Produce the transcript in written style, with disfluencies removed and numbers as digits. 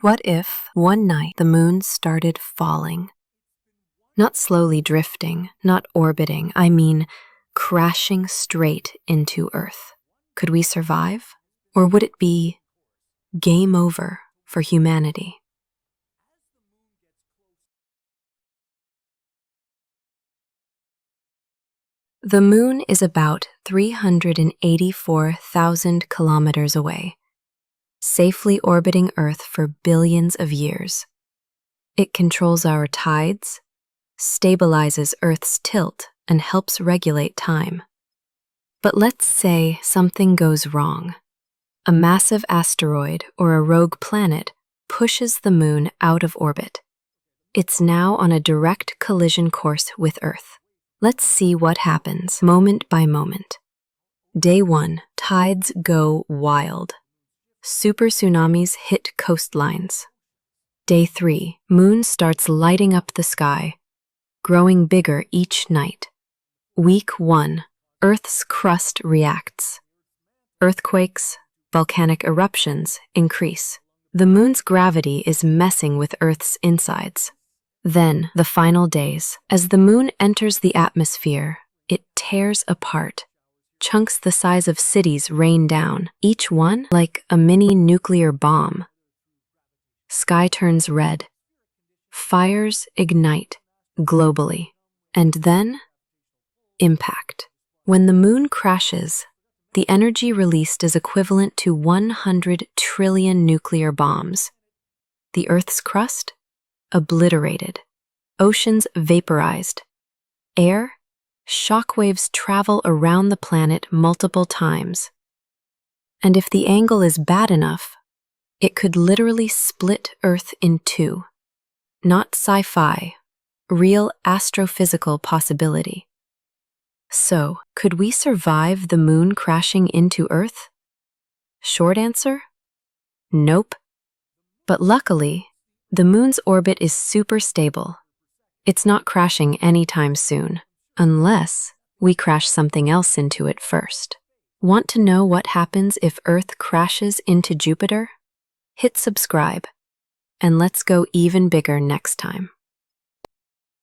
What if one night the moon started falling? Not slowly drifting, not orbiting, I mean crashing straight into Earth. Could we survive? Or would it be game over for humanity? The moon is about 384,000 kilometers away, safely orbiting Earth for billions of years. It controls our tides, stabilizes Earth's tilt, and helps regulate time. But let's say something goes wrong. A massive asteroid or a rogue planet pushes the moon out of orbit. It's now on a direct collision course with Earth. Let's see what happens moment by moment. Day 1, tides go wild. Super tsunamis hit coastlines. Day 3, moon starts lighting up the sky, growing bigger each night. Week 1, Earth's crust reacts. Earthquakes, volcanic eruptions increase. The moon's gravity is messing with Earth's insides. Then, the final days. As the moon enters the atmosphere, it tears apart. Chunks the size of cities rain down, each one like a mini nuclear bomb. Sky turns red. Fires ignite globally. And then, impact. When the moon crashes, the energy released is equivalent to 100 trillion nuclear bombs. The Earth's crust? Obliterated. Oceans vaporized. Air? Shockwaves travel around the planet multiple times. And if the angle is bad enough, it could literally split Earth in two. Not sci-fi, real astrophysical possibility. So, could we survive the moon crashing into Earth? Short answer? Nope. But luckily, the moon's orbit is super stable. It's not crashing anytime soon, unless we crash something else into it first. Want to know what happens if Earth crashes into Jupiter? Hit subscribe, and let's go even bigger next time.